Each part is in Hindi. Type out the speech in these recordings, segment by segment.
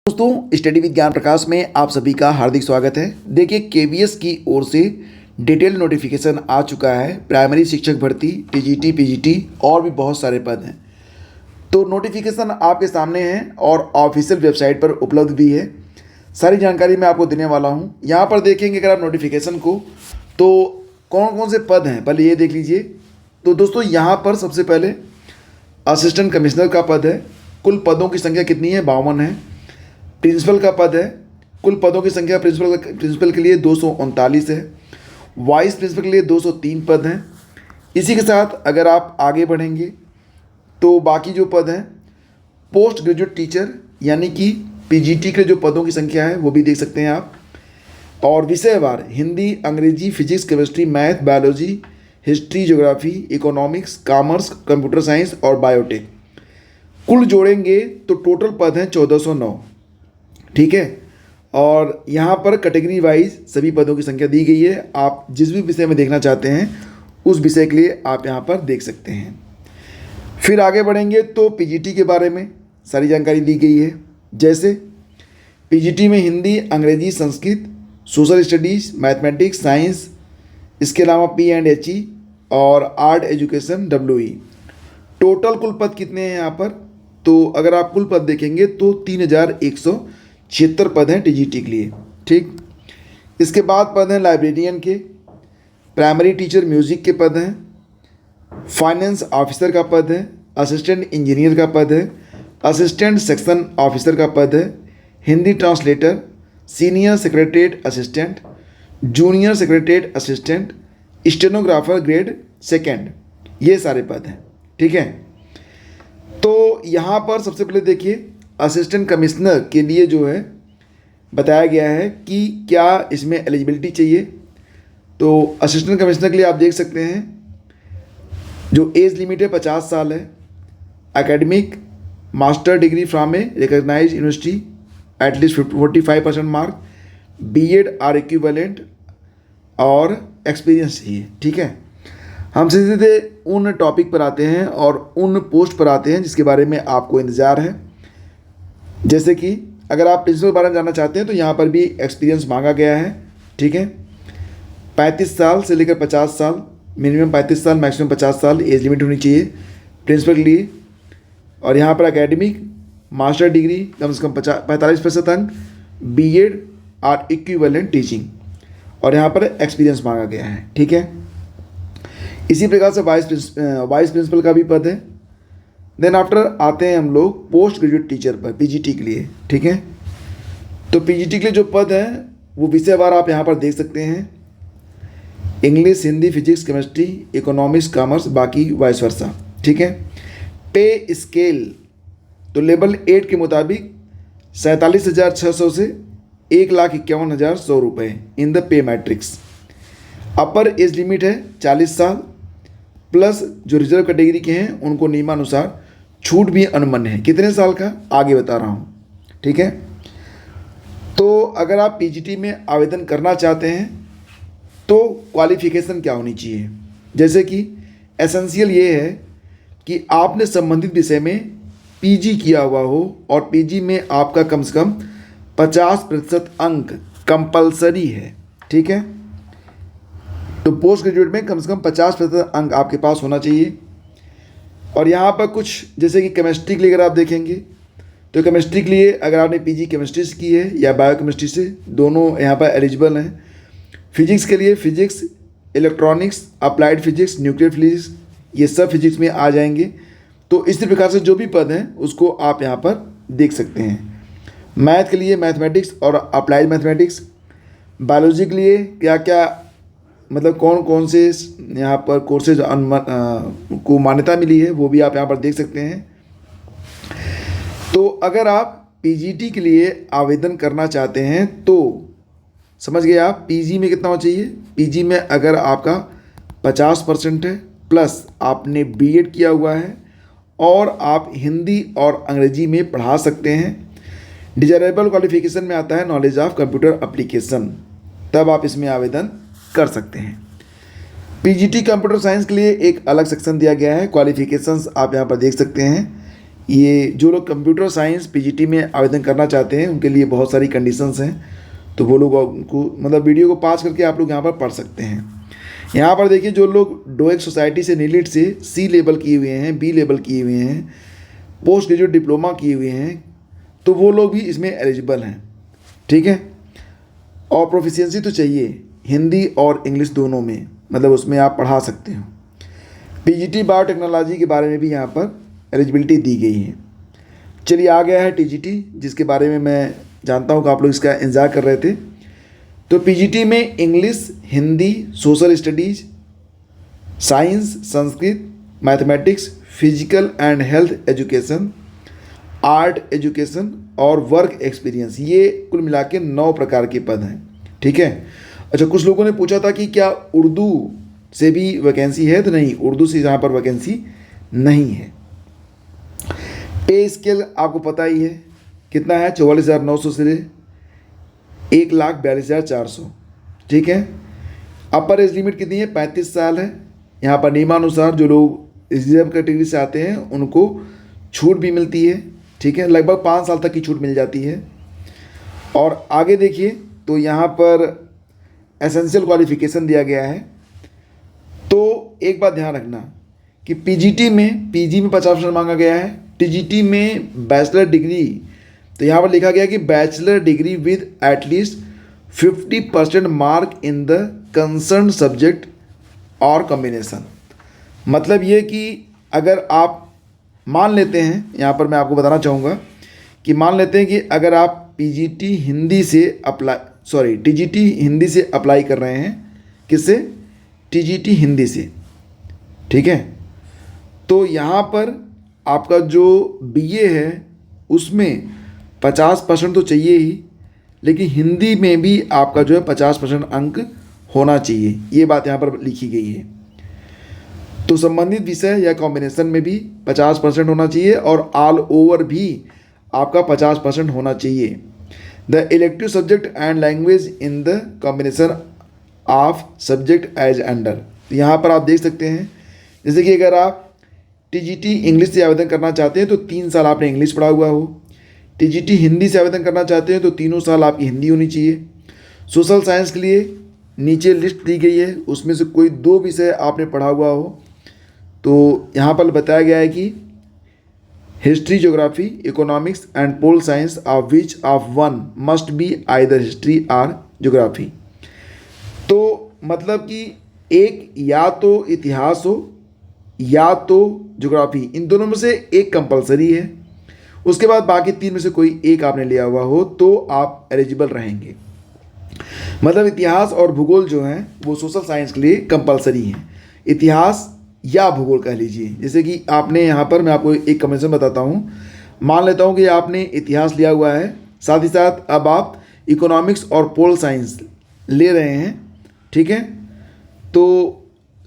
दोस्तों, स्टडी विद ज्ञान प्रकाश में आप सभी का हार्दिक स्वागत है। देखिए, केवीएस की ओर से डिटेल नोटिफिकेशन आ चुका है। प्राइमरी शिक्षक भर्ती, टीजीटी, पीजीटी और भी बहुत सारे पद हैं। तो नोटिफिकेशन आपके सामने है और ऑफिशियल वेबसाइट पर उपलब्ध भी है। सारी जानकारी मैं आपको देने वाला हूँ। यहाँ पर देखेंगे अगर आप नोटिफिकेशन को, तो कौन कौन से पद हैं पहले ये देख लीजिए। तो दोस्तों, यहाँ पर सबसे पहले असिस्टेंट कमिश्नर का पद है। कुल पदों की संख्या कितनी है? 52 है। प्रिंसिपल का पद है। कुल पदों की संख्या प्रिंसिपल के लिए 239 है। वाइस प्रिंसिपल के लिए 203 पद हैं। इसी के साथ अगर आप आगे बढ़ेंगे तो बाकी जो पद हैं, पोस्ट ग्रेजुएट टीचर यानी कि पीजीटी के जो पदों की संख्या है वो भी देख सकते हैं आप। और विषयवार हिंदी, अंग्रेजी, physics, chemistry, math, biology, history, geography, economics, commerce, computer science और बायोटेक। कुल जोड़ेंगे तो टोटल पद हैं 1409। ठीक है। और यहाँ पर कैटेगरी वाइज सभी पदों की संख्या दी गई है। आप जिस भी विषय में देखना चाहते हैं उस विषय के लिए आप यहाँ पर देख सकते हैं। फिर आगे बढ़ेंगे तो पीजीटी के बारे में सारी जानकारी दी गई है। जैसे पीजीटी में हिंदी, अंग्रेजी, Sanskrit, social studies, mathematics, science, इसके अलावा P&HE और आर्ट एजुकेशन WE। टोटल कुल पद कितने हैं यहाँ पर? तो अगर आप कुल पद देखेंगे तो 3176 पद हैं टीजीटी के लिए। ठीक। इसके बाद पद हैं लाइब्रेरियन के, प्राइमरी टीचर म्यूज़िक के पद हैं, फाइनेंस ऑफिसर का पद है, असिस्टेंट इंजीनियर का पद है, असिस्टेंट सेक्शन ऑफिसर का पद है, Hindi translator, senior secretariat assistant, junior secretariat assistant, stenographer grade 2, ये सारे पद हैं। ठीक है। तो यहाँ पर सबसे पहले देखिए, असिस्टेंट कमिश्नर के लिए जो है बताया गया है कि क्या इसमें एलिजिबिलिटी चाहिए। तो असिस्टेंट कमिश्नर के लिए आप देख सकते हैं जो एज लिमिट है 50 साल है। Academic master degree from a recognised university at least 45% mark, BEd or equivalent और एक्सपीरियंस चाहिए। ठीक है। हम सीधे उन टॉपिक पर आते हैं और उन पोस्ट पर आते हैं जिसके बारे में आपको इंतज़ार है। जैसे कि अगर आप प्रिंसिपल के बारे में जानना चाहते हैं तो यहाँ पर भी एक्सपीरियंस मांगा गया है। ठीक है। 35 साल से लेकर 50 साल, मिनिमम 35 साल, मैक्सिमम 50 साल एज लिमिट होनी चाहिए प्रिंसिपल के लिए। और यहाँ पर एकेडमिक मास्टर डिग्री कम से कम 45% अंक, बीएड और इक्विवेलेंट टीचिंग, और यहाँ पर एक्सपीरियंस मांगा गया है। ठीक है। इसी प्रकार से वाइस प्रिंसिपल का भी पद है। देन आफ्टर आते हैं हम लोग पोस्ट ग्रेजुएट टीचर पर, पीजीटी के लिए। ठीक है। तो पीजीटी के लिए जो पद है वो विषयवार आप यहाँ पर देख सकते हैं। English, Hindi, physics, chemistry, economics, commerce, बाकी वाइस वर्सा। ठीक है। पे स्केल तो लेवल 8 के मुताबिक 47,600 से 1,51,100 रुपये in the pay matrix. Upper age limit है 40 साल, प्लस जो रिजर्व कैटेगरी के हैं उनको नियमानुसार छूट भी अनुमन्य है। कितने साल का आगे बता रहा हूँ। ठीक है। तो अगर आप पीजीटी में आवेदन करना चाहते हैं तो क्वालिफिकेशन क्या होनी चाहिए? जैसे कि एसेंशियल ये है कि आपने संबंधित विषय में पीजी किया हुआ हो और पीजी में आपका कम से कम 50% अंक कंपलसरी है। ठीक है। तो पोस्ट ग्रेजुएट में कम से कम 50% अंक आपके पास होना चाहिए। और यहाँ पर कुछ जैसे कि केमिस्ट्री के लिए अगर आप देखेंगे तो केमिस्ट्री के लिए अगर आपने पीजी केमिस्ट्री से की है या बायो केमिस्ट्री से, दोनों यहाँ पर एलिजिबल हैं। फिजिक्स के लिए physics, electronics, applied physics, nuclear physics, ये सब फिजिक्स में आ जाएंगे। तो इसी प्रकार से जो भी पद हैं उसको आप यहाँ पर देख सकते हैं। मैथ के लिए मैथमेटिक्स और अप्लाइड मैथमेटिक्स, बायोलॉजी के लिए क्या क्या मतलब कौन कौन से यहाँ पर कोर्सेज को मान्यता मिली है वो भी आप यहाँ पर देख सकते हैं। तो अगर आप पीजीटी के लिए आवेदन करना चाहते हैं तो समझ गए आप पीजी में कितना होना चाहिए। पीजी में अगर आपका 50% है, प्लस आपने बीएड किया हुआ है और आप हिंदी और अंग्रेजी में पढ़ा सकते हैं। डिजायरेबल क्वालिफिकेशन में आता है नॉलेज ऑफ कंप्यूटर एप्लीकेशन, तब आप इसमें आवेदन कर सकते हैं। पीजीटी कंप्यूटर साइंस के लिए एक अलग सेक्शन दिया गया है। क्वालिफिकेशंस आप यहाँ पर देख सकते हैं। ये जो लोग कंप्यूटर साइंस पीजीटी में आवेदन करना चाहते हैं उनके लिए बहुत सारी कंडीशंस हैं, तो वो लोग उनको मतलब वीडियो को पास करके आप लोग यहाँ पर पढ़ सकते हैं। यहाँ पर देखिए जो लोग डोएक सोसाइटी से नीलिट से सी लेवल किए हुए हैं, बी लेवल किए हुए हैं, पोस्ट ग्रेजुएट डिप्लोमा किए हुए हैं, तो वो लोग भी इसमें एलिजिबल हैं। ठीक है, और प्रोफिशिएंसी तो चाहिए हिंदी और इंग्लिश दोनों में, मतलब उसमें आप पढ़ा सकते हो। पीजीटी बायोटेक्नोलॉजी के बारे में भी यहाँ पर एलिजिबिलिटी दी गई है। चलिए आ गया है टीजीटी, जिसके बारे में मैं जानता हूँ कि आप लोग इसका इंतज़ार कर रहे थे। तो पीजीटी में English, Hindi, social studies, science, Sanskrit, mathematics, physical and health education, art education और वर्क एक्सपीरियंस, ये कुल मिला के 9 प्रकार के पद हैं। ठीक है। अच्छा, कुछ लोगों ने पूछा था कि क्या उर्दू से भी वैकेंसी है, तो नहीं, उर्दू से यहाँ पर वैकेंसी नहीं है। पे स्केल आपको पता ही है कितना है, 44,900 से 1,42,400। ठीक है। अपर एज लिमिट कितनी है, 35 साल है। यहाँ पर नियमानुसार जो लोग रिजर्व कैटेगरी से आते हैं उनको छूट भी मिलती है। ठीक है, लगभग 5 साल तक की छूट मिल जाती है। और आगे देखिए तो यहाँ पर एसेंशियल क्वालिफिकेशन दिया गया है। तो एक बात ध्यान रखना कि पीजीटी में, पीजी में 50% मांगा गया है, टीजीटी में बैचलर डिग्री, तो यहाँ पर लिखा गया कि bachelor degree with at least 50% mark in the concern subject और कॉम्बिनेशन। मतलब ये कि अगर आप मान लेते हैं, यहाँ पर मैं आपको बताना चाहूँगा कि मान लेते हैं कि अगर आप टीजीटी हिंदी से अप्लाई कर रहे हैं, किससे, टीजीटी हिंदी से। ठीक है, तो यहाँ पर आपका जो बीए है उसमें 50% तो चाहिए ही, लेकिन हिंदी में भी आपका जो है 50% अंक होना चाहिए, ये बात यहाँ पर लिखी गई है। तो संबंधित विषय या कॉम्बिनेशन में भी 50% होना चाहिए और ऑल ओवर भी आपका 50% होना चाहिए। The elective subject and language in the combination of subject as under. तो यहाँ पर आप देख सकते हैं, जैसे कि अगर आप टीजीटी इंग्लिश से आवेदन करना चाहते हैं तो 3 साल आपने इंग्लिश पढ़ा हुआ हो, टीजीटी हिंदी से आवेदन करना चाहते हैं तो 3 साल आपकी हिंदी होनी चाहिए। सोशल साइंस के लिए नीचे लिस्ट दी गई है, उसमें से कोई 2 विषय आपने पढ़ा हुआ हो, तो यहाँ पर बताया गया है कि history, geography, economics and pol science of which of one must be either history और ज्योग्राफी। तो मतलब कि एक या तो इतिहास हो या तो ज्योग्राफी, इन दोनों में से एक कंपलसरी है। उसके बाद बाकी 3 में से कोई एक आपने लिया हुआ हो तो आप एलिजिबल रहेंगे। मतलब इतिहास और भूगोल जो हैं वो सोशल साइंस के लिए कंपलसरी हैं, इतिहास या भूगोल कह लीजिए। जैसे कि आपने यहाँ पर, मैं आपको एक कंपैरिजन बताता हूँ, मान लेता हूँ कि आपने इतिहास लिया हुआ है, साथ ही साथ अब आप इकोनॉमिक्स और पोल साइंस ले रहे हैं। ठीक है, तो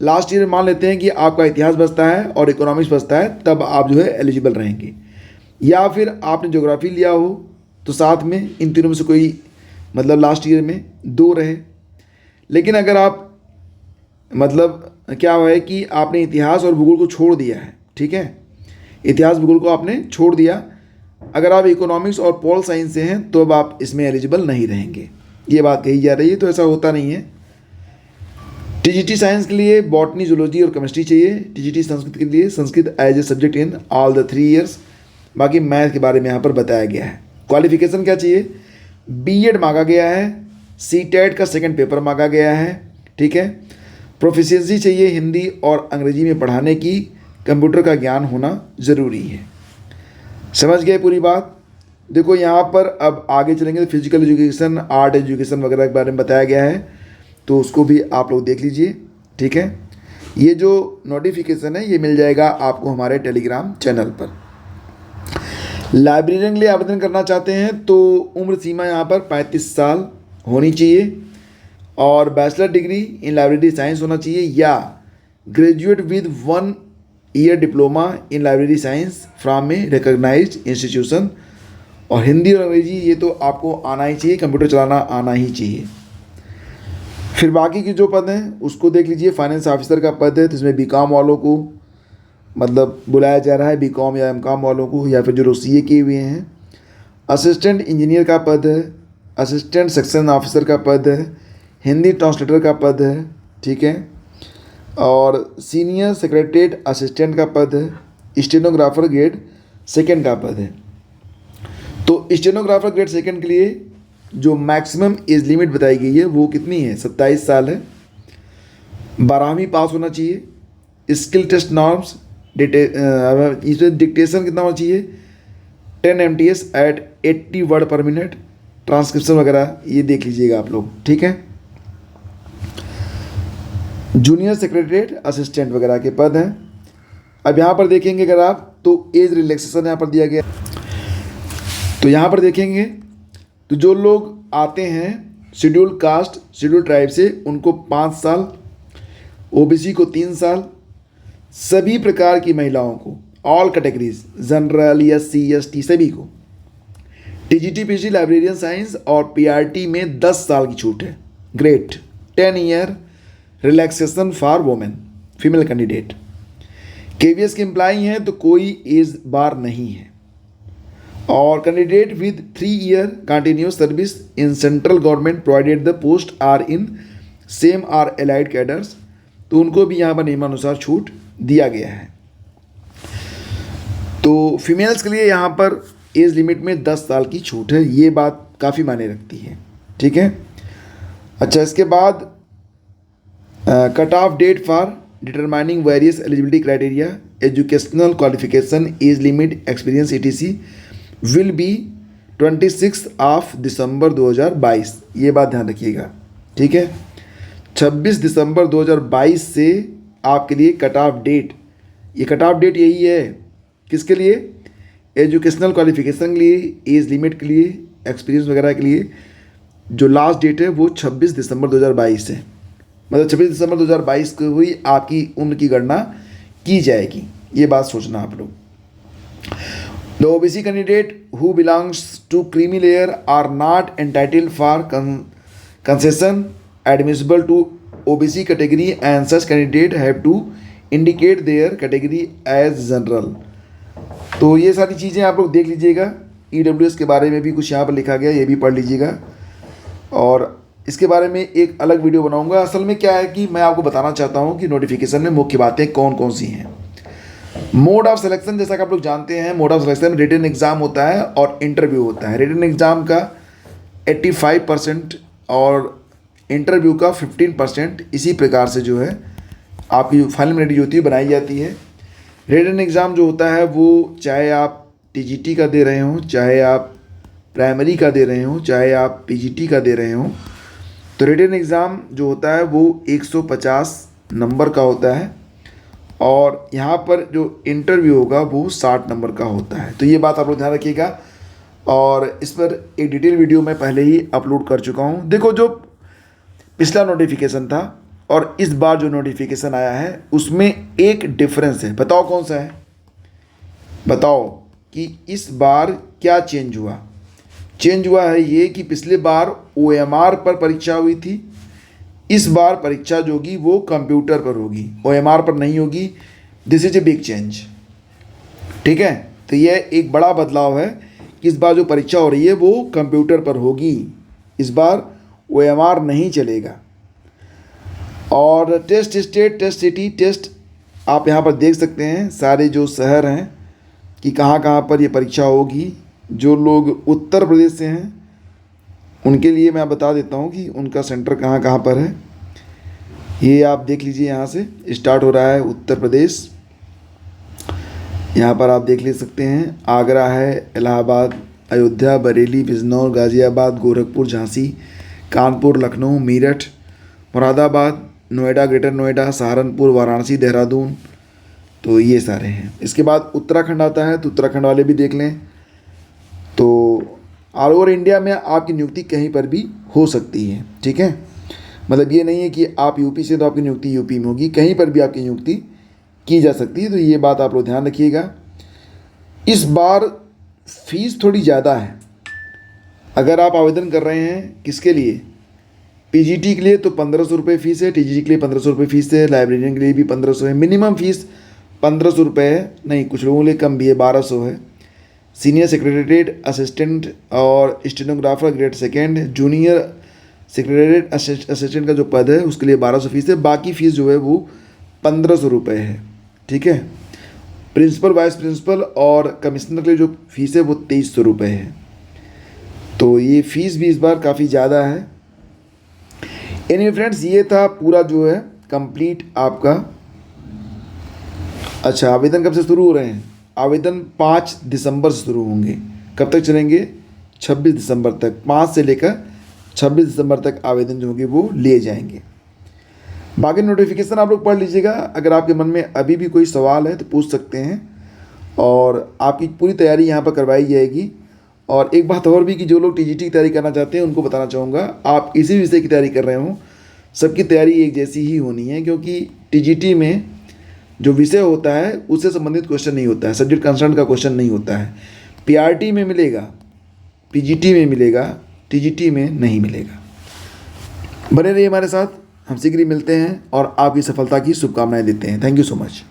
लास्ट ईयर मान लेते हैं कि आपका इतिहास बचता है और इकोनॉमिक्स बचता है, तब आप जो है एलिजिबल रहेंगे। या फिर आपने ज्योग्राफी लिया हो तो साथ में इन तीनों में से कोई, मतलब लास्ट ईयर में 2 रहे। लेकिन अगर आप, मतलब क्या है कि आपने इतिहास और भूगोल को छोड़ दिया है, ठीक है, इतिहास भूगोल को आपने छोड़ दिया, अगर आप इकोनॉमिक्स और पोल साइंस से हैं तो अब आप इसमें एलिजिबल नहीं रहेंगे, ये बात कही जा रही है। तो ऐसा होता नहीं है। टीजीटी साइंस के लिए बॉटनी, जूलॉजी और केमिस्ट्री चाहिए। टीजीटी संस्कृत के लिए Sanskrit as a subject in all the 3 years. बाकी मैथ के बारे में यहाँ पर बताया गया है। क्वालिफिकेशन क्या चाहिए, बीएड मांगा गया है, सीटेट का 2nd पेपर मांगा गया है। ठीक है, प्रोफिशिएंसी चाहिए हिंदी और अंग्रेजी में पढ़ाने की, कंप्यूटर का ज्ञान होना ज़रूरी है। समझ गए पूरी बात। देखो यहाँ पर अब आगे चलेंगे तो फिजिकल एजुकेशन, आर्ट एजुकेशन वगैरह के बारे में बताया गया है, तो उसको भी आप लोग देख लीजिए। ठीक है, ये जो नोटिफिकेशन है ये मिल जाएगा आपको हमारे टेलीग्राम चैनल पर। लाइब्रेरियन के लिए आवेदन करना चाहते हैं तो उम्र सीमा यहाँ पर 35 साल होनी चाहिए और bachelor degree in library science होना चाहिए या graduate with 1 year diploma in library science from a recognised institution. और हिंदी और अंग्रेजी ये तो आपको आना ही चाहिए, कंप्यूटर चलाना आना ही चाहिए। फिर बाकी के जो पद हैं उसको देख लीजिए। फाइनेंस ऑफिसर का पद है, तो इसमें बीकॉम वालों को मतलब बुलाया जा रहा है बीकॉम या एमकॉम वालों को, या फिर जो लोग सीए किए हुए हैं। असिस्टेंट इंजीनियर का पद है, असिस्टेंट सेक्शन ऑफिसर का पद है, हिंदी ट्रांसलेटर का पद है, ठीक है, और सीनियर सेक्रेटरीट असिस्टेंट का पद है, स्टेनोग्राफर ग्रेड सेकंड का पद है। तो स्टेनोग्राफर ग्रेड सेकंड के लिए जो मैक्सिमम एज लिमिट बताई गई है वो कितनी है, 27 साल है। 12वीं पास होना चाहिए। स्किल टेस्ट नॉर्म्स इसमें डिक्टेशन कितना होना चाहिए, 10 MTS at 80 word per minute. Transcription वगैरह ये देख लीजिएगा आप लोग, ठीक है। जूनियर सेक्रेटरीट असिस्टेंट वगैरह के पद हैं। अब यहाँ पर देखेंगे अगर आप, तो एज रिलैक्सेशन यहाँ पर दिया गया। तो यहाँ पर देखेंगे तो जो लोग आते हैं शेड्यूल कास्ट शेड्यूल ट्राइब से उनको 5 साल, ओबीसी को 3 साल, सभी प्रकार की महिलाओं को, all categories, general, SC ST सभी को, टीजीटी पीजी लाइब्रेरियन साइंस और पीआरटी में 10 साल की छूट है। Great. 10 year relaxation for women female candidate. KVS के एम्प्लॉई हैं तो कोई एज बार नहीं है। और candidate with 3 year continuous service in central government provided the post are in same or allied cadres, तो उनको भी यहाँ पर नियमानुसार छूट दिया गया है। तो फीमेल्स के लिए यहाँ पर एज लिमिट में 10 साल की छूट है, ये बात काफ़ी मायने रखती है, ठीक है। अच्छा, इसके बाद cut off date for determining various eligibility criteria, educational qualification, age limit, experience ETC will be 26 December 2022। ये बात ध्यान रखिएगा, ठीक है। 26 दिसंबर 2022 से आपके लिए कट ऑफ डेट, ये कट ऑफ डेट यही है किसके लिए, एजुकेशनल क्वालिफिकेशन के लिए, एज लिमिट के लिए, एक्सपीरियंस वगैरह के लिए जो लास्ट डेट है वो 26 दिसंबर 2022 है। मतलब 26 दिसंबर 2022 को हुई आपकी उम्र की गणना की जाएगी, ये बात सोचना आप लोग। The OBC candidate who belongs to creamy layer are not entitled for concession admissible to OBC category and such candidate have to indicate their category as general. तो ये सारी चीज़ें आप लोग देख लीजिएगा। EWS के बारे में भी कुछ यहाँ पर लिखा गया, ये भी पढ़ लीजिएगा। और इसके बारे में एक अलग वीडियो बनाऊंगा। असल में क्या है कि मैं आपको बताना चाहता हूँ कि नोटिफिकेशन में मुख्य बातें कौन कौन सी हैं। मोड ऑफ सिलेक्शन, जैसा कि आप लोग जानते हैं, मोड ऑफ सिलेक्शन में रिटन एग्ज़ाम होता है और इंटरव्यू होता है। रिटन एग्ज़ाम का 85% और इंटरव्यू का 15%, इसी प्रकार से जो है आपकी जो फाइनल मेरिट होती है बनाई जाती है। रिटन एग्ज़ाम जो होता है वो चाहे आप टीजीटी का दे रहे हों, चाहे आप प्राइमरी का दे रहे हों, चाहे आप पीजीटी का दे रहे हों, तो रिटन एग्ज़ाम जो होता है वो 150 नंबर का होता है और यहाँ पर जो इंटरव्यू होगा वो 60 नंबर का होता है। तो ये बात आप लोग ध्यान रखिएगा। और इस पर एक डिटेल वीडियो मैं पहले ही अपलोड कर चुका हूँ। देखो, जो पिछला नोटिफिकेशन था और इस बार जो नोटिफिकेशन आया है उसमें एक डिफरेंस है। बताओ कौन सा है, बताओ कि इस बार क्या चेंज हुआ। चेंज हुआ है ये कि पिछले बार OMR पर परीक्षा हुई थी, इस बार परीक्षा जो होगी वो कंप्यूटर पर होगी, OMR पर नहीं होगी। This is a big change, ठीक है। तो यह एक बड़ा बदलाव है कि इस बार जो परीक्षा हो रही है वो कंप्यूटर पर होगी, इस बार OMR नहीं चलेगा। और test state, test city, test आप यहाँ पर देख सकते हैं सारे जो शहर हैं कि कहाँ कहाँ पर ये परीक्षा होगी। जो लोग उत्तर प्रदेश से हैं उनके लिए मैं बता देता हूँ कि उनका सेंटर कहाँ कहाँ पर है। ये आप देख लीजिए, यहाँ से स्टार्ट हो रहा है उत्तर प्रदेश। यहाँ पर आप देख ले सकते हैं, आगरा है, इलाहाबाद, अयोध्या, बरेली, बिजनौर, गाज़ियाबाद, गोरखपुर, झांसी, कानपुर, लखनऊ, मेरठ, मुरादाबाद, नोएडा, ग्रेटर नोएडा, सहारनपुर, वाराणसी, देहरादून। तो ये सारे हैं। इसके बाद उत्तराखंड आता है, तो उत्तराखंड वाले भी देख लें। तो ऑल ओवर इंडिया में आपकी नियुक्ति कहीं पर भी हो सकती है, ठीक है। मतलब ये नहीं है कि आप यूपी से तो आपकी नियुक्ति यूपी में होगी, कहीं पर भी आपकी नियुक्ति की जा सकती है। तो ये बात आप लोग ध्यान रखिएगा। इस बार फीस थोड़ी ज़्यादा है। अगर आप आवेदन कर रहे हैं किसके लिए, पीजीटी के लिए, तो 1500 रुपये फ़ीस है। टीजीटी के लिए 1500 रुपये फ़ीस है। लाइब्रेरियन के लिए भी 1500 है। मिनिमम फ़ीस 1500 रुपये है, नहीं कुछ लोगों के लिए कम भी है, 1200 है। सीनियर सेक्रेटरीट असिस्टेंट और stenographer grade second, junior secretariat assistant का जो पद है उसके लिए 1200 फीस है। बाकी फ़ीस जो है वो 1500 रुपये है, ठीक है। प्रिंसिपल, वाइस प्रिंसिपल और कमिश्नर के लिए जो फीस है वो 2300 रुपये है। तो ये फ़ीस भी इस बार काफ़ी ज़्यादा है। एनीवे फ्रेंड्स, ये था पूरा जो है कंप्लीट आपका। अच्छा, आवेदन कब से शुरू हो रहे हैं? आवेदन 5 दिसंबर से शुरू होंगे। कब तक चलेंगे? 26 दिसंबर तक। 5 से लेकर 26 दिसंबर तक आवेदन जो होंगे वो लिए जाएंगे। बाकी नोटिफिकेशन आप लोग पढ़ लीजिएगा। अगर आपके मन में अभी भी कोई सवाल है तो पूछ सकते हैं, और आपकी पूरी तैयारी यहाँ पर करवाई जाएगी। और एक बात और भी कि जो लोग टीजीटी की तैयारी करना चाहते हैं उनको बताना चाहूँगा, आप किसी विषय की तैयारी कर रहे हो, सबकी तैयारी एक जैसी ही होनी है, क्योंकि टीजीटी में जो विषय होता है उससे संबंधित क्वेश्चन नहीं होता है, सब्जेक्ट कंसर्न का क्वेश्चन नहीं होता है। पीआरटी में मिलेगा, पीजीटी में मिलेगा, टीजीटी में नहीं मिलेगा। बने रहिए हमारे साथ, हम शीघ्र ही मिलते हैं और आपकी सफलता की शुभकामनाएं देते हैं। Thank you so much.